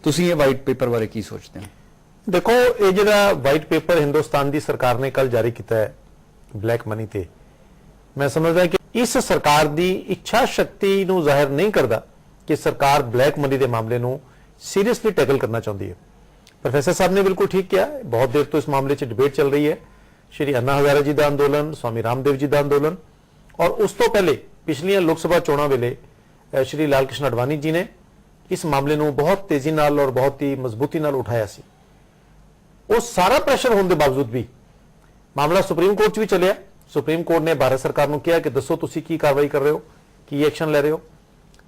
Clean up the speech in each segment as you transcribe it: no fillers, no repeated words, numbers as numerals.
ਤੁਸੀਂ ਇਹ white paper ਬਾਰੇ ਕੀ ਸੋਚਦੇ ਹੋ? देखो ये जो वाइट पेपर हिंदुस्तान की सरकार ने कल जारी किया है ब्लैक मनी ते, मैं समझदा कि इस सरकार की इच्छा शक्ति नूं जाहिर नहीं करता कि सरकार ब्लैक मनी के मामले नूं सीरीयसली टैकल करना चाहती है। प्रोफेसर साहब ने बिल्कुल ठीक किया, बहुत देर तो इस मामले से डिबेट चल रही है। श्री अन्ना हजारे जी का आंदोलन, स्वामी रामदेव जी का आंदोलन, और उस तो पहले पिछलियां लोक सभा चोणां वेले श्री लाल कृष्ण अडवाणी जी ने इस मामले नूं बहुत तेजी नाल और बहुत ही मजबूती नाल उठाया सी। वो सारा प्रेशर होने के बावजूद भी मामला सुप्रीम कोर्ट भी चलिया। सुप्रीम कोर्ट ने भारत सरकार को कहा कि दसो तुसी की कार्रवाई कर रहे हो, की एक्शन ले रहे हो।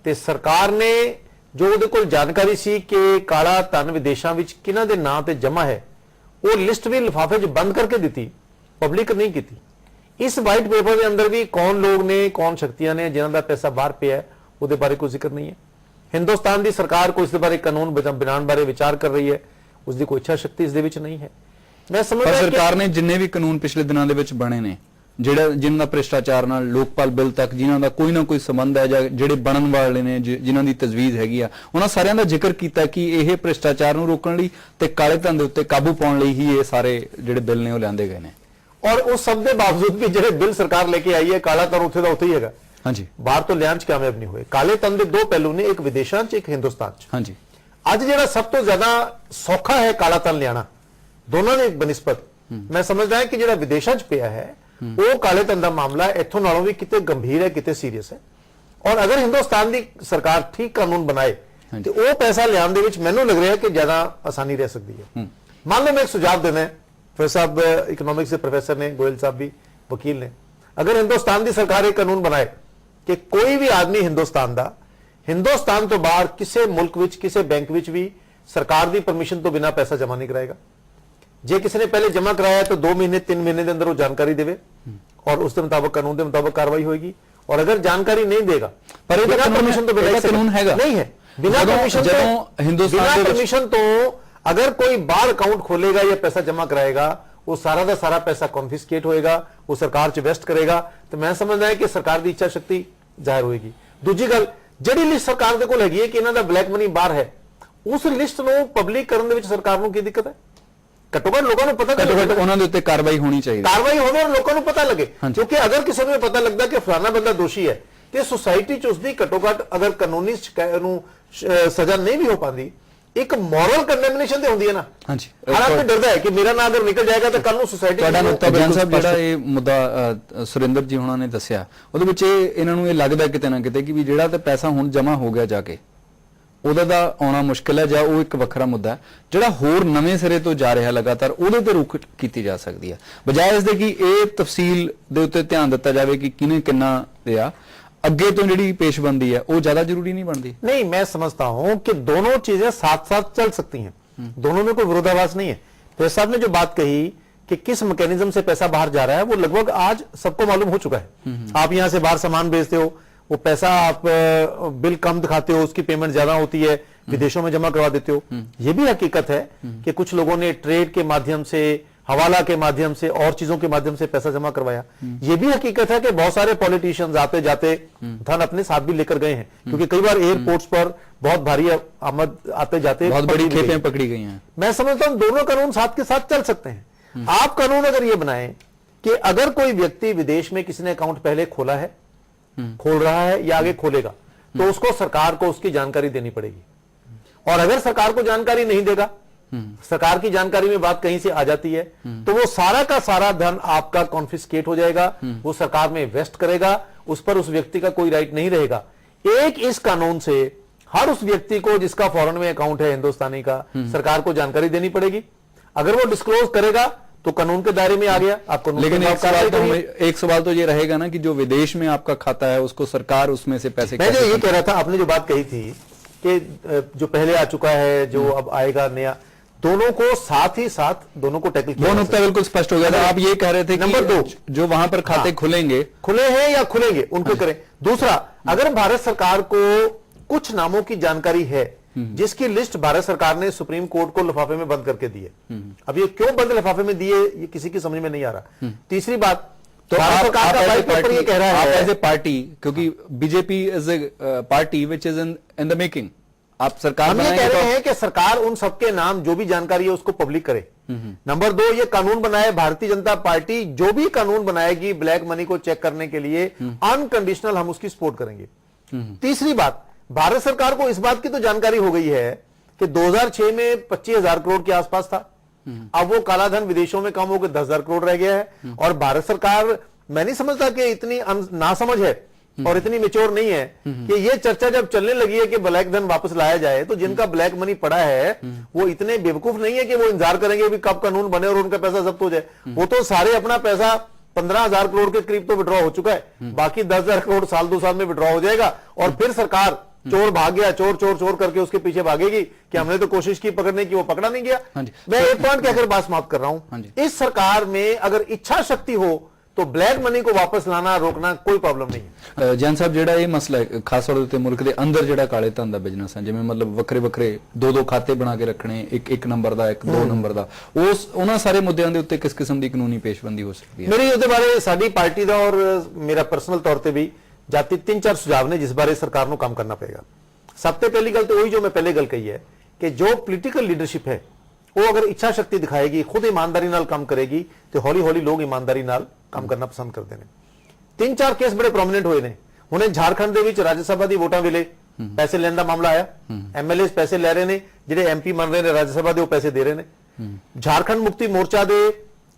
तो सरकार ने जो उहदे कोल जानकारी सी कि काला धन विदेशों में किन्हां दे नां ते जमा है, वो लिस्ट भी लिफाफे च बंद करके दी, पब्लिक नहीं की। इस वाइट पेपर के अंदर भी कौन लोग ने, कौन शक्तियां ने जिन्हों का पैसा बाहर पिया है, उसके बारे कोई जिक्र नहीं है। हिंदुस्तान की सरकार को इस बारे कानून बनाने बारे विचार कर रही है, उसकी कोई इच्छा शक्ति इस नहीं है। मैं समझदा पर सरकार ने जिन्ने भी कानून पिछले दिनों के बने ने, जिन्हों भ्रिष्टाचार नाल लोकपाल बिल तक जिन्हों का कोई ना कोई संबंध है, ਜਿਹੜੇ ਬਣਨ ਵਾਲੇ ਨੇ जिन्हों की तजवीज़ हैगी आ, उन्होंने सारिਆਂ ਦਾ ਜ਼ਿਕਰ ਕੀਤਾ कि ਇਹ ਭ੍ਰਿਸ਼ਟਾਚਾਰ ਨੂੰ रोकਣ ਲਈ ਤੇ ਕਾਲੇ ਧਨ ਦੇ ਉੱਤੇ ਕਾਬੂ ਪਾਉਣ ਲਈ ਹੀ ਇਹ ਸਾਰੇ ਜਿਹੜੇ ਬਿੱਲ ਨੇ ਉਹ ਲਿਆਂਦੇ ਗਏ ਨੇ। और उस सब के बावजूद भी जो बिल सरकार लेके आई है, काला धन उत्थे दा उत्थे ही है। हाँ जी, बाहर तो लियान च कामयाब नहीं हुए। काले धन के दो पहलू ने, एक विदेशों च, एक हिंदुस्तान च। हाँ जी, ਅੱਜ ਜਿਹੜਾ ਸਭ ਤੋਂ ਜ਼ਿਆਦਾ ਸੌਖਾ ਹੈ ਕਾਲਾ ਧਨ ਲਿਆਣਾ, ਦੋਨਾਂ ਦੇ ਬਨਿਸਬਤ ਮੈਂ ਸਮਝਦਾ ਹਾਂ ਕਿ ਜਿਹੜਾ ਵਿਦੇਸ਼ਾਂ 'ਚ ਪਿਆ ਹੈ ਉਹ ਕਾਲੇ ਧਨ ਦਾ ਮਾਮਲਾ ਇੱਥੋਂ ਨਾਲੋਂ ਵੀ ਕਿਤੇ ਗੰਭੀਰ ਹੈ, ਕਿਤੇ ਸੀਰੀਅਸ ਹੈ। ਔਰ ਅਗਰ ਹਿੰਦੁਸਤਾਨ ਦੀ ਸਰਕਾਰ ਠੀਕ ਕਾਨੂੰਨ ਬਣਾਏ ਤੇ ਉਹ ਪੈਸਾ ਲਿਆਉਣ ਦੇ ਵਿੱਚ ਮੈਨੂੰ ਲੱਗ ਰਿਹਾ ਕਿ ਜ਼ਿਆਦਾ ਆਸਾਨੀ ਰਹਿ ਸਕਦੀ ਹੈ। ਮੰਨ ਲਓ मैं एक सुझाव देना है, प्रोफेसर साहब इकोनॉमिक्स के प्रोफेसर ने, गोयल साहब भी वकील ने, अगर हिंदुस्तान की सरकार एक कानून बनाए कि कोई भी आदमी हिंदुस्तान का हिंदुस्तान तो बाहर किसी मुल्क विच, किसी बैंक विच भी सरकार की परमिशन तो बिना पैसा जमा नहीं कराएगा। जे किसी ने पहले जमा कराया है तो 2 महीने 3 महीने के अंदर वो जानकारी देवे और उसके मुताबिक कानून के मुताबिक कार्रवाई होगी। और अगर जानकारी नहीं देगा, पर बिना परमिशन तो कानून हैगा नहीं है, बिना परमिशन तो अगर कोई बाहर अकाउंट खोलेगा या पैसा जमा कराएगा, वो सारा का सारा पैसा कॉन्फिस्केट होएगा, वो सरकार च इन्वेस्ट करेगा। तो मैं समझदा है कि सरकार की इच्छा शक्ति जाहिर होगी। दूजी गल, ਜਿਹੜੀ ਲਿਸਟ ਸਰਕਾਰ ਦੇ ਕੋਲ ਹੈਗੀ ਹੈ ਕਿ ਇਹਨਾਂ ਦਾ ਬਲੈਕ ਮਨੀ ਬਾਹਰ ਹੈ, ਉਸ ਲਿਸਟ ਨੂੰ ਪਬਲਿਕ ਕਰਨ ਦੇ ਵਿੱਚ ਸਰਕਾਰ ਨੂੰ ਕੀ ਦਿੱਕਤ ਹੈ? ਘੱਟੋ ਘੱਟ ਲੋਕਾਂ ਨੂੰ ਪਤਾ, ਘੱਟੋ ਘੱਟ ਉਹਨਾਂ ਦੇ ਉੱਤੇ ਕਾਰਵਾਈ ਹੋਣੀ ਚਾਹੀਦੀ, ਕਾਰਵਾਈ ਹੋਵੇ ਔਰ ਲੋਕਾਂ ਨੂੰ ਪਤਾ ਲੱਗੇ। ਕਿਉਂਕਿ ਅਗਰ ਕਿਸੇ ਨੂੰ ਪਤਾ ਲੱਗਦਾ ਕਿ ਫਲਾਣਾ ਬੰਦਾ ਦੋਸ਼ੀ ਹੈ ਤੇ ਸੋਸਾਇਟੀ 'ਚ ਉਸਦੀ ਘੱਟੋ ਘੱਟ ਅਗਰ ਕਾਨੂੰਨੀ ਨੂੰ ਸਜ਼ਾ ਨਹੀਂ ਵੀ ਹੋ ਪਾਉਂਦੀ, ਇੱਕ ਮੋਰਲ ਕੰਡੈਮਨੇਸ਼ਨ ਤੇ ਹੁੰਦੀ ਹੈ ਨਾ। ਹਾਂਜੀ, ਹਾਲਾਂਕਿ ਡਰਦਾ ਹੈ ਕਿ ਮੇਰਾ ਨਾਂ ਅਗਰ ਨਿਕਲ ਜਾਏਗਾ ਤਾਂ ਕੱਲ ਨੂੰ ਸੋਸਾਇਟੀ ਤੁਹਾਡਾ ਨੁਕਤਾ ਜਨ ਸਾਹਿਬ ਜਿਹੜਾ ਇਹ ਮੁੱਦਾ ਸੁਰਿੰਦਰ ਜੀ ਹੁਣਾਂ ਨੇ ਦੱਸਿਆ, ਉਹਦੇ ਵਿੱਚ ਇਹਨਾਂ ਨੂੰ ਇਹ ਲੱਗਦਾ ਕਿਤੇ ਨਾ ਕਿਤੇ ਕਿ ਵੀ ਜਿਹੜਾ ਤੇ ਪੈਸਾ ਹੁਣ ਜਮਾ ਹੋ ਗਿਆ ਜਾ ਕੇ ਉਹਦਾ ਦਾ ਆਉਣਾ ਮੁਸ਼ਕਿਲ ਹੈ, ਜਾਂ ਉਹ ਇੱਕ ਵੱਖਰਾ ਮੁੱਦਾ ਜਿਹੜਾ ਹੋਰ ਨਵੇਂ ਸਿਰੇ ਤੋਂ ਜਾ ਰਿਹਾ ਲਗਾਤਾਰ, ਉਹਦੇ ਤੇ ਰੁਕ ਕੀਤੀ ਜਾ ਸਕਦੀ ਹੈ, ਬਜਾਏ ਇਸ ਦੇ ਕਿ ਇਹ ਤਫਸੀਲ ਦੇ ਉੱਤੇ ਧਿਆਨ ਦਿੱਤਾ ਜਾਵੇ ਕਿ ਕਿਹਨੇ ਕਿੰਨਾ ਦਿਆ अगे तो जी पेशबंदी है वो ज्यादा जरूरी नहीं बनती। नहीं, मैं समझता हूं कि दोनों चीजें साथ साथ चल सकती हैं, दोनों में कोई विरोधाभास नहीं है। तो साहब ने जो बात कही कि किस मैकेनिज्म से पैसा बाहर जा रहा है, वो लगभग आज सबको मालूम हो चुका है। आप यहां से बाहर सामान बेचते हो, वो पैसा आप बिल कम दिखाते हो, उसकी पेमेंट ज्यादा होती है, विदेशों में जमा करवा देते हो। यह भी हकीकत है कि कुछ लोगों ने ट्रेड के माध्यम से, हवाला के माध्यम से और चीजों के माध्यम से पैसा जमा करवाया। यह भी हकीकत है कि बहुत सारे पॉलिटिशियंस आते जाते धन अपने साथ भी लेकर गए हैं, क्योंकि कई बार एयरपोर्ट्स पर बहुत भारी आमद आते जाते बहुत बड़ी खेपें पकड़ी गई हैं। मैं समझता हूं दोनों कानून साथ के साथ चल सकते हैं। आप कानून अगर यह बनाए कि अगर कोई व्यक्ति विदेश में किसी ने अकाउंट पहले खोला है, खोल रहा है या आगे खोलेगा, तो उसको सरकार को उसकी जानकारी देनी पड़ेगी। और अगर सरकार को जानकारी नहीं देगा, सरकार की जानकारी में बात कहीं से आ जाती है, तो वो सारा का सारा धन आपका कॉन्फिस्केट हो जाएगा, वो सरकार में इन्वेस्ट करेगा, उस पर उस व्यक्ति का कोई राइट नहीं रहेगा। एक इस कानून से हर उस व्यक्ति को जिसका फॉरेन में अकाउंट है हिंदुस्तानी का, सरकार को जानकारी देनी पड़ेगी। अगर वो डिस्क्लोज करेगा तो कानून के दायरे में आ गया। आपको लेकिन एक सवाल तो ये रहेगा ना कि जो विदेश में आपका खाता है उसको सरकार उसमें से पैसे, मैं ये कह रहा था, आपने जो बात कही थी कि जो पहले आ चुका है, जो अब आएगा नया, दोनों को साथ ही साथ दोनों को टैकल किया। वो नुकता बिल्कुल स्पष्ट हो गया था। आप ये कह रहे थे नंबर 2, जो वहां पर खाते खुलेंगे, खुले हैं या खुलेंगे, उनको करें। दूसरा, अगर भारत सरकार को कुछ नामों की जानकारी है जिसकी लिस्ट भारत सरकार ने सुप्रीम कोर्ट को लिफाफे में बंद करके दी है, अब ये क्यों बंद लिफाफे में दिए ये किसी की समझ में नहीं आ रहा। तीसरी बात, तो आप कह रहा है एज ए पार्टी, क्योंकि BJP is a party which is in the making, आप सरकार हम ये बनाएंगे कह रहे तो हैं कि सरकार उन सबके नाम जो भी जानकारी है उसको पब्लिक करे। नंबर 2, ये कानून बनाए भारतीय जनता पार्टी, जो भी कानून बनाएगी ब्लैक मनी को चेक करने के लिए अनकंडीशनल हम उसकी सपोर्ट करेंगे। तीसरी बात, भारत सरकार को इस बात की तो जानकारी हो गई है कि 2006 में 25,000 करोड़ के आसपास था, अब वो कालाधन विदेशों में कम होकर 10,000 करोड़ रह गया है। और भारत सरकार, मैं नहीं समझता कि इतनी नासमझ है और इतनी मेच्योर नहीं है कि ये चर्चा जब चलने लगी है कि ब्लैक धन वापस लाया जाए, तो जिनका ब्लैक मनी पड़ा है वो इतने बेवकूफ नहीं है कि वो इंतजार करेंगे भी कब कानून बने और उनका पैसा जब्त हो जाए। वो तो सारे अपना पैसा 15,000 करोड़ के करीब तो विड्रॉ हो चुका है, बाकी 10,000 करोड़ साल 2 साल में विड्रॉ हो जाएगा। और फिर सरकार चोर भाग गया, चोर चोर चोर करके उसके पीछे भागेगी कि हमने तो कोशिश की पकड़ने की, वो पकड़ा नहीं गया। मैं एक पॉइंट कहकर बात समाप्त कर रहा हूं, इस सरकार में अगर इच्छा शक्ति हो तो ब्लैक मनी को वापस लाना रोकना कोई प्रॉब्लम नहीं है। ਜੈਨ ਸਾਹਿਬ, ਜਿਹੜਾ ਇਹ ਮਸਲਾ ਹੈ ਖਾਸ ਤੌਰ ਤੇ ਮੁਲਕ ਦੇ ਅੰਦਰ ਜਿਹੜਾ ਕਾਲੇ ਧਨ ਦਾ ਬਿਜ਼ਨਸ ਹੈ, ਜਿਵੇਂ ਮਤਲਬ ਵੱਖਰੇ ਵੱਖਰੇ ਦੋ ਖਾਤੇ ਬਣਾ ਕੇ ਰੱਖਣੇ, ਇੱਕ ਨੰਬਰ ਦਾ, ਇੱਕ 2 ਨੰਬਰ ਦਾ, ਉਹਨਾਂ ਸਾਰੇ ਮੁੱਦਿਆਂ ਦੇ ਉੱਤੇ ਕਿਸ ਕਿਸਮ ਦੀ ਕਾਨੂੰਨੀ ਪੇਸ਼ਬੰਦੀ ਹੋ ਸਕਦੀ ਹੈ? ਮੇਰੀ ਉਹਦੇ ਬਾਰੇ ਸਾਡੀ ਪਾਰਟੀ ਦਾ ਔਰ ਮੇਰਾ ਪਰਸਨਲ ਤੌਰ ਤੇ ਵੀ ਜਾਤੀ 3-4 ਸੁਝਾਅ ਨੇ ਜਿਸ ਬਾਰੇ ਸਰਕਾਰ ਨੂੰ ਕੰਮ ਕਰਨਾ ਪਏਗਾ। ਸਭ ਤੋਂ ਪਹਿਲੀ ਗੱਲ ਤਾਂ ਉਹੀ ਜੋ ਮੈਂ ਪਹਿਲੇ ਗੱਲ ਕਹੀ ਹੈ ਕਿ ਜੋ ਪੋਲੀਟੀਕਲ ਲੀਡਰਸ਼ਿਪ ਹੈ ਉਹ ਅਗਰ ਇੱਛਾ ਸ਼ਕਤੀ ਦਿਖਾਏਗੀ, ਖੁਦ ਇਮਾਨਦਾਰੀ ਨਾਲ ਕੰਮ ਕਰੇਗੀ ਤੇ ਹੌਲੀ ਹੌਲੀ ਲੋਕ ਇਮਾਨਦਾਰੀ ਨਾਲ ਕੰਮ ਕਰਨਾ ਪਸੰਦ ਕਰਦੇ ਨੇ। 3-4 ਕੇਸ ਬੜੇ ਪ੍ਰੋਮਿਨੈਂਟ ਹੋਏ ਨੇ। ਹੁਣੇ ਝਾਰਖੰਡ ਦੇ ਵਿੱਚ ਰਾਜ ਸਭਾ ਦੀ ਵੋਟਾਂ ਵੇਲੇ ਪੈਸੇ ਲੈਣ ਦਾ ਮਾਮਲਾ ਆਇਆ, ਐਮਐਲਏ ਪੈਸੇ ਲੈ ਰਹੇ ਨੇ, ਜਿਹੜੇ ਐਮਪੀ ਬਣ ਰਹੇ ਨੇ ਰਾਜ ਸਭਾ ਦੇ ਉਹ ਪੈਸੇ ਦੇ ਰਹੇ ਨੇ। ਝਾਰਖੰਡ ਮੁਕਤੀ ਮੋਰਚਾ ਦੇ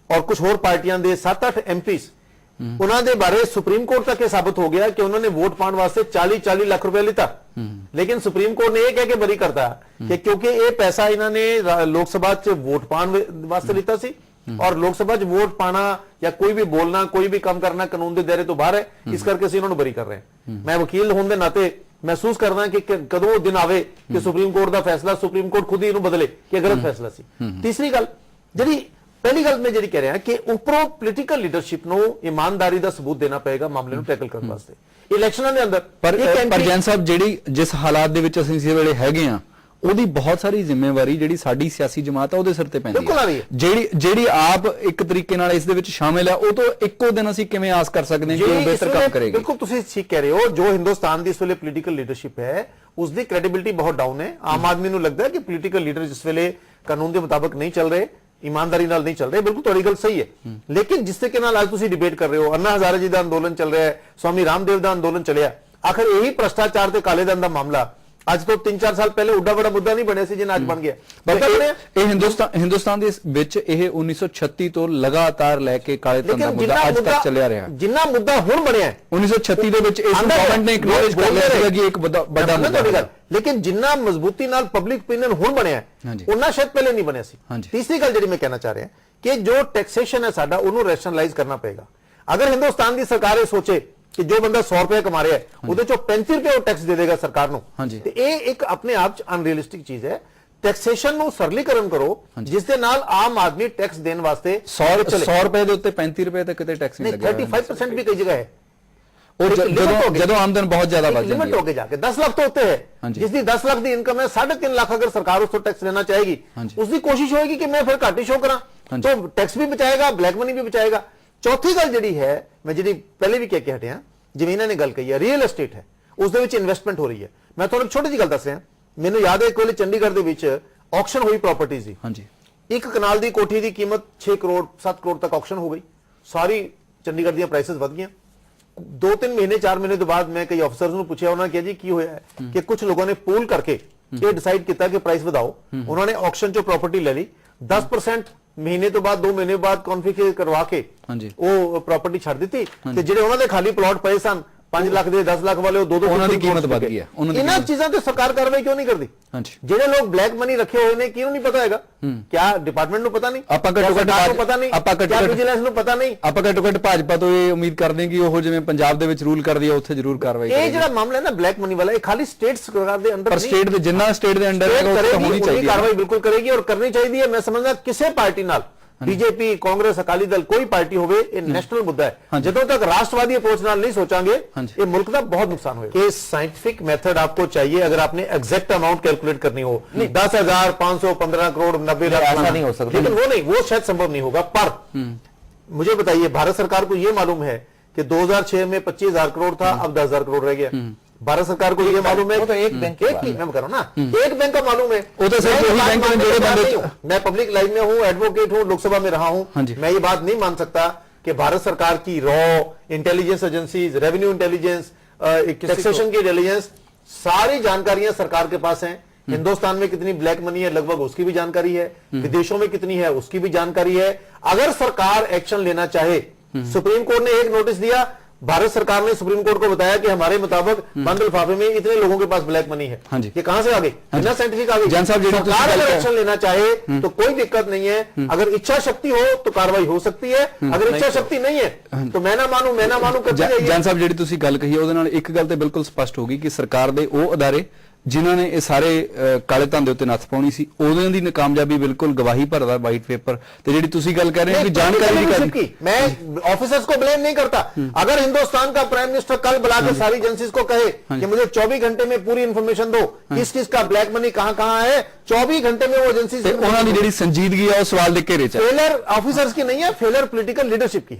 ਔਰ ਕੁਝ ਹੋਰ ਪਾਰਟੀਆਂ ਦੇ 7-8 ਐਮਪੀਸ, ਉਹਨਾਂ ਦੇ ਬਾਰੇ ਸੁਪਰੀਮ ਕੋਰਟ ਤੱਕ ਇਹ ਸਾਬਤ ਹੋ ਗਿਆ ਕਿ ਉਹਨਾਂ ਨੇ ਵੋਟ ਪਾਉਣ ਵਾਸਤੇ 40-40 ਲੱਖ ਰੁਪਏ ਲਿੱਤਾ। ਲੇਕਿਨ ਸੁਪਰੀਮ ਕੋਰਟ ਨੇ ਇਹ ਕਹਿ ਕੇ ਬਰੀ ਕਰਤਾ ਕਿ ਕਿਉਂਕਿ ਇਹ ਪੈਸਾ ਇਹਨਾਂ ਨੇ ਲੋਕ ਸਭਾ 'ਚ ਵੋਟ ਪਾਉਣ ਵਾਸਤੇ ਲਿੱਤਾ ਸੀ ਔਰ ਲੋਕ ਸਭਾ 'ਚ ਵੋਟ ਪਾਣਾ ਜਾਂ ਕੋਈ ਵੀ ਬੋਲਣਾ, ਕੋਈ ਵੀ ਕੰਮ ਕਰਨਾ ਕਾਨੂੰਨ ਦੇ ਦਾਇਰੇ ਤੋਂ ਬਾਹਰ ਹੈ, ਇਸ ਕਰਕੇ ਅਸੀਂ ਇਹਨਾਂ ਨੂੰ ਬਰੀ ਕਰ ਰਹੇ ਹਾਂ। ਮੈਂ ਵਕੀਲ ਹੋਣ ਦੇ ਨਾਤੇ ਮਹਿਸੂਸ ਕਰਦਾ ਕਿ ਕਦੋਂ ਉਹ ਦਿਨ ਆਵੇ ਕਿ ਸੁਪਰੀਮ ਕੋਰਟ ਦਾ ਫੈਸਲਾ ਸੁਪਰੀਮ ਕੋਰਟ ਖੁਦ ਹੀ ਇਹਨੂੰ ਬਦਲੇ ਕਿ ਗਲਤ ਫੈਸਲਾ ਸੀ। ਤੀਸਰੀ ਗੱਲ, ਜਿਹੜੀ ਪਹਿਲੀ ਗੱਲ ਮੈਂ ਜਿਹੜੀ ਕਹਿ ਰਿਹਾ ਕਿ ਉੱਪਰੋਂ ਪੋਲੀਟੀਕਲ ਲੀਡਰਸ਼ਿਪ ਨੂੰ ਇਮਾਨਦਾਰੀ ਦਾ ਸਬੂਤ ਦੇਣਾ ਪਏਗਾ ਮਾਮਲੇ ਨੂੰ ਟੈਕਲ ਕਰਨ ਵਾਸਤੇ। ਇਲੈਕਸ਼ਨਾਂ ਦੇ ਅੰਦਰ ਪਰ ਜੈਨ ਸਾਹਿਬ, ਜਿਹੜੀ ਜਿਸ ਹਾਲਾਤ ਦੇ ਵਿੱਚ ਅਸੀਂ ਇਸ ਵੇਲੇ ਹੈਗੇ ਆ, ਉਹਦੀ ਬਹੁਤ ਸਾਰੀ ਜ਼ਿੰਮੇਵਾਰੀ ਜਿਹੜੀ ਸਾਡੀ ਸਿਆਸੀ ਜਮਾਤ ਆ ਉਹਦੇ ਸਿਰ ਤੇ ਪੈਂਦੀ ਹੈ। ਜਿਹੜੀ ਆਪ ਇੱਕ ਤਰੀਕੇ ਨਾਲ ਇਸ ਦੇ ਵਿੱਚ ਸ਼ਾਮਿਲ ਹੈ, ਉਹ ਤੋਂ ਇੱਕੋ ਦਿਨ ਅਸੀਂ ਕਿਵੇਂ ਆਸ ਕਰ ਸਕਦੇ ਹਾਂ ਕਿ ਉਹ ਬਿਹਤਰ ਕੰਮ ਕਰੇਗੀ? ਬਿਲਕੁਲ ਤੁਸੀਂ ਠੀਕ ਕਹਿ ਰਹੇ ਹੋ। ਜੋ ਹਿੰਦੁਸਤਾਨ ਦੀ ਇਸ ਵੇਲੇ ਪੋਲੀਟੀਕਲ ਲੀਡਰਸ਼ਿਪ ਹੈ ਉਸ ਦੀ ਕ੍ਰੈਡੀਬਿਲਿਟੀ ਬਹੁਤ ਡਾਊਨ ਹੈ। ਆਮ ਆਦਮੀ ਨੂੰ ਲੱਗਦਾ ਹੈ ਕਿ ਪੋਲੀਟੀਕਲ ਲੀਡਰ ਜਿਸ ਵੇਲੇ ਕਾਨੂੰਨ ਦੇ ਮੁਤਾਬਕ ਨਹੀਂ ਚੱਲ ਰਹੇ, ईमानदारी नाल नहीं चल रहे। बिल्कुल तुहाडी गल सही है, लेकिन जिस तरीके नाल आज तुसीं डिबेट कर रहे हो, अन्ना हजारे जी दा अंदोलन चल रहा है, स्वामी रामदेव दा अंदोलन चलिया, आखिर यही भ्रष्टाचार ते काले धन दा मामला ਅੱਜ ਤੋਂ 3-4 ਸਾਲ ਪਹਿਲੇ ਉੱਡਾ ਬੜਾ ਮੁੱਦਾ ਨਹੀਂ ਬਣਿਆ ਸੀ ਜਿੰਨਾ ਅੱਜ ਬਣ ਗਿਆ। ਇਹ ਹਿੰਦੁਸਤਾਨ ਦੇ ਵਿੱਚ ਇਹ 1936 ਤੋਂ ਲਗਾਤਾਰ ਲੈ ਕੇ ਕਾਲੇ ਧਨ ਦਾ ਮੁੱਦਾ ਅੱਜ ਤੱਕ ਚੱਲਿਆ ਰਿਹਾ। ਜਿੰਨਾ ਮੁੱਦਾ ਹੁਣ ਬਣਿਆ 1936 ਦੇ ਵਿੱਚ ਇਸ ਗਵਰਨਮੈਂਟ ਨੇ ਐਕਨੋਲੇਜ ਕਰ ਲਿਆ ਸੀਗਾ ਕਿ ਇੱਕ ਵੱਡਾ ਮੁੱਦਾ ਹੈ, ਲੇਕਿਨ ਜਿੰਨਾ ਮਜ਼ਬੂਤੀ ਨਾਲ ਪਬਲਿਕ ਓਪੀਨੀਅਨ ਹੁਣ ਬਣਿਆ ਉਹਨਾਂ ਸ਼ਾਇਦ ਪਹਿਲੇ ਨਹੀਂ ਬਣਿਆ ਸੀ। ਤੀਸਰੀ ਗੱਲ ਜਿਹੜੀ ਮੈਂ ਕਹਿਣਾ ਚਾਹ ਰਿਹਾ ਕਿ ਜੋ ਟੈਕਸੇਸ਼ਨ ਹੈ ਸਾਡਾ ਉਹਨੂੰ ਰੈਸ਼ਨਲਾਈਜ਼ ਕਰਨਾ ਪਏਗਾ। ਅਗਰ ਹਿੰਦੁਸਤਾਨ ਦੀ ਸਰਕਾਰ ਇਹ ਸੋਚੇ कि जो बंदा 100 रुपए कमा रहा है ਉਹਦੇ ਚੋਂ 35 रुपए टैक्स दे देगा सरकार ਨੂੰ, ਤੇ ਇਹ ਇੱਕ ਆਪਣੇ ਆਪ ਚ ਅਨਰੀਅਲਿਸਟਿਕ ਚੀਜ਼ ਹੈ। ਟੈਕਸੇਸ਼ਨ ਨੂੰ ਸਰਲੀਕਰਨ ਕਰੋ ਜਿਸ ਦੇ ਨਾਲ ਆਮ ਆਦਮੀ ਟੈਕਸ ਦੇਣ ਵਾਸਤੇ 100 ਰੁਪਏ ਦੇ ਉੱਤੇ 35 ਰੁਪਏ ਤੱਕ ਕਿਤੇ ਟੈਕਸ ਨਹੀਂ ਲੱਗਿਆ। 35% ਵੀ ਕਈ ਜਗ੍ਹਾ ਹੈ। ਉਹ ਜਦੋਂ ਆਮਦਨ ਬਹੁਤ ਜ਼ਿਆਦਾ ਵੱਧ ਜਾਂਦੀ ਹੈ, ਲਿਮਿਟ ਹੋ ਕੇ ਜਾ ਕੇ 10 ਲੱਖ ਤੋਂ ਉੱਤੇ ਹੈ, ਜਿਸ ਦੀ 10 ਲੱਖ ਦੀ ਇਨਕਮ ਹੈ 3.5 ਲੱਖ ਅਗਰ ਸਰਕਾਰ ਉਸ ਤੋਂ ਟੈਕਸ ਲੈਣਾ ਚਾਹੇਗੀ, ਉਸ ਦੀ ਕੋਸ਼ਿਸ਼ ਹੋਏਗੀ ਕਿ ਮੈਂ ਫਿਰ ਘੱਟ ਹੀ ਸ਼ੋ ਕਰਾਂ, ਤਾਂ ਟੈਕਸ ਵੀ ਬਚਾਏਗਾ, ਬਲੈਕ ਮਨੀ ਵੀ ਬਚਾਏਗਾ। ਚੌਥੀ ਗੱਲ ਜਿਹੜੀ ਹੈ ਮੈਂ ਜਿਹੜੀ ਪਹਿਲੇ ਵੀ ਕਹਿ ਕੇ ਹਟਿਆ, ਜਿਵੇਂ ਇਹਨਾਂ ਨੇ ਗੱਲ ਕਹੀ ਹੈ ਰੀਅਲ ਐਸਟੇਟ ਹੈ, ਉਸ ਦੇ ਵਿੱਚ ਇਨਵੈਸਟਮੈਂਟ ਹੋ ਰਹੀ ਹੈ। ਮੈਂ ਤੁਹਾਨੂੰ ਛੋਟੀ ਜਿਹੀ ਗੱਲ ਦੱਸ ਰਿਹਾ, ਮੈਨੂੰ ਯਾਦ ਹੈ ਇੱਕ ਵੇਲੇ ਚੰਡੀਗੜ੍ਹ ਦੇ ਵਿੱਚ ਆਕਸ਼ਨ ਹੋਈ ਪ੍ਰਾਪਰਟੀਜ਼ ਦੀ। ਇੱਕ ਕਨਾਲ ਦੀ ਕੋਠੀ ਦੀ ਕੀਮਤ 6 ਕਰੋੜ 7 ਕਰੋੜ ਤੱਕ ਆਕਸ਼ਨ ਹੋ ਗਈ। ਸਾਰੀ ਚੰਡੀਗੜ੍ਹ ਦੀਆਂ ਪ੍ਰਾਈਸਿਸ ਵਧ ਗਈਆਂ। 2-3 ਮਹੀਨੇ 4 ਮਹੀਨੇ ਤੋਂ ਬਾਅਦ ਮੈਂ ਕਈ ਅਫਸਰਸ ਨੂੰ ਪੁੱਛਿਆ, ਉਹਨਾਂ ਨੇ ਕਿਹਾ ਜੀ ਕੀ ਹੋਇਆ ਕਿ ਕੁਝ ਲੋਕਾਂ ਨੇ ਪੂਲ ਕਰਕੇ ਇਹ ਡਿਸਾਈਡ ਕੀਤਾ ਕਿ ਪ੍ਰਾਈਸ ਵਧਾਓ। ਉਹਨਾਂ ਨੇ ਆਕਸ਼ਨ ਚੋਂ ਪ੍ਰਾਪਰਟੀ ਲੈ ਲਈ, 10% ਮਹੀਨੇ ਤੋਂ ਬਾਅਦ 2 ਮਹੀਨੇ ਬਾਅਦ ਕਨਫਿਗਰ ਕਰਵਾ ਕੇ ਉਹ ਪ੍ਰਾਪਰਟੀ ਛੱਡ ਦਿੱਤੀ, ਤੇ ਜਿਹੜੇ ਉਹਨਾਂ ਦੇ ਖਾਲੀ ਪਲਾਟ ਪਏ ਸਨ 5 ਲੱਖ ਦੇ 10 ਲੱਖ ਵਾਲੇ ਉਹ 2-2 ਉਹਨਾਂ ਦੀ ਕੀਮਤ ਵਧ ਗਈ ਹੈ। ਇਹਨਾਂ ਚੀਜ਼ਾਂ ਤੇ ਸਰਕਾਰ ਕਾਰਵਾਈ ਕਿਉਂ ਨਹੀਂ ਕਰਦੀ? ਜਿਹੜੇ ਲੋਕ ਬਲੈਕ ਮਨੀ ਰੱਖੇ ਹੋਏ ਨੇ ਕਿਉਂ ਨਹੀਂ ਪਤਾ ਹੈਗਾ? ਕਿਆ ਡਿਪਾਰਟਮੈਂਟ ਨੂੰ ਪਤਾ ਨਹੀਂ? ਆਪਾਂ ਘੱਟੋ ਘੱਟ ਪਤਾ ਨਹੀਂ, ਕਿਆ ਵਿਜੀਲੈਂਸ ਨੂੰ ਪਤਾ ਨਹੀਂ? ਆਪਾਂ ਘੱਟੋ ਘੱਟ ਭਾਜਪਾ ਤੋਂ ਇਹ ਉਮੀਦ ਕਰਦੇ ਹਾਂ ਕਿ ਉਹ ਜਿਵੇਂ ਪੰਜਾਬ ਦੇ ਵਿੱਚ ਰੂਲ ਕਰਦੀ ਹੈ ਉੱਥੇ ਜ਼ਰੂਰ ਕਾਰਵਾਈ ਕਰੇਗੀ। ਇਹ ਜਿਹੜਾ ਮਾਮਲਾ ਹੈ ਨਾ ਬਲੈਕ ਮਨੀ ਵਾਲਾ, ਇਹ ਖਾਲੀ ਸਟੇਟ ਸਰਕਾਰ ਦੇ ਅੰਦਰ ਪਰ ਸਟੇਟ ਦੇ ਜਿੰਨਾ ਸਟੇਟ ਦੇ ਅੰਡਰ ਹੈ ਉਹ ਹੋਣੀ ਚਾਹੀਦੀ ਹੈ, ਕਾਰਵਾਈ ਬਿਲਕੁਲ ਕਰੇਗੀ ਔਰ ਕਰਨੀ ਚਾਹੀਦੀ ਹੈ। ਮੈਂ ਸਮਝਦਾ ਕਿਸੇ ਪਾਰਟੀ ਨਾਲ, बीजेपी कांग्रेस अकाली दल कोई पार्टी होवे, ये नेशनल मुद्दा है। जदों तक राष्ट्रवादी अप्रोच नाल नहीं सोचांगे ये मुल्क का बहुत नुकसान होगा। कि साइंटिफिक मेथड आपको चाहिए अगर आपने एग्जैक्ट अमाउंट कैलकुलेट करनी हो, 10,000 500 15 करोड़ 90 लाख ऐसा नहीं हो सकता, लेकिन वो नहीं, वो शायद संभव नहीं होगा। पर मुझे बताइए, भारत सरकार को यह मालूम है कि 2006 में 25,000 करोड़ था, अब 10,000 करोड़ रह गया। भारत सरकार को ये मालूम है वो तो एक बैंक की बात की मैं कह रहा हूं ना, एक बैंक का मालूम है। वो तो सिर्फ मैं ये वही बात बैंक में मानने जोड़े के बाद बंदे- नहीं हूं। मैं पब्लिक लाइफ में हूं, एडवोकेट हूं, लोकसभा में रहा हाँ हूं, जी। मैं ये बात नहीं मान सकता कि भारत सरकार की raw intelligence agencies, revenue intelligence, taxation की इंटेलिजेंस, सारी जानकारियां सरकार के पास हैं। हिंदुस्तान में कितनी ब्लैक मनी है लगभग उसकी भी जानकारी है, विदेशों में कितनी है उसकी भी जानकारी है। अगर सरकार एक्शन लेना चाहे, सुप्रीम कोर्ट ने एक नोटिस दिया, भारत सरकार ने सुप्रीम कोर्ट को बताया कि हमारे मुताबिक बंद लिफाफे में इतने लोगों के पास ब्लैक मनी है। हाँ जी। ये कहां से आ गई? बिना साइंटिफिक आ गई। जैन साहब, जेडी सरकार तुसी अगर गल कर- एक्शन लेना चाहे तो कोई दिक्कत नहीं है। अगर इच्छा शक्ति हो तो कार्रवाई हो सकती है, अगर इच्छा शक्ति नहीं है तो मैं ना मानू करती रहिए। ਜਾਨ ਸਾਹਿਬ ਜਿਹੜੀ ਤੁਸੀਂ ਗੱਲ ਕਹੀ ਹੈ ਉਹਦੇ ਨਾਲ ਇੱਕ ਗੱਲ ਤੇ ਬਿਲਕੁਲ ਸਪਸ਼ਟ ਹੋ ਗਈ ਕਿ ਸਰਕਾਰ ਦੇ ਉਹ ਅਦਾਰੇ ਜਿਨ੍ਹਾਂ ਨੇ ਇਹ ਸਾਰੇ ਕਾਲੇ ਧੰਦੇ ਉੱਤੇ ਨੱਥ ਪਾਉਣੀ ਸੀ ਉਹਨਾਂ ਦੀ ਨਾਕਾਮਯਾਬੀ ਬਿਲਕੁਲ ਗਵਾਹੀ ਭਰਦਾ ਵਾਈਟ ਪੇਪਰ ਤੇ ਜਿਹੜੀ ਤੁਸੀਂ ਗੱਲ ਕਰ ਰਹੇ ਹੋ ਕਿ ਜਾਣਕਾਰੀ ਦੀ लीडरशिप की मैं ऑफिसर्स को ब्लेम नहीं करता। अगर हिंदुस्तान का प्राइम मिनिस्टर कल बुलाकर सारी एजेंसीज को कहे कि मुझे 24 घंटे में पूरी इंफॉर्मेशन दो, किस किस का ब्लैक मनी कहां है, 24 घंटे में वो एजेंसी ਤੇ ਉਹਨਾਂ ਦੀ ਜਿਹੜੀ ਸੰਜੀਦਗੀ ਆ ਉਹ ਸਵਾਲ ਦੇ ਘੇਰੇ 'ਚ ਹੈ। फेलर ऑफिसर्स की नहीं है, फेलर पॉलिटिकल लीडरशिप की है।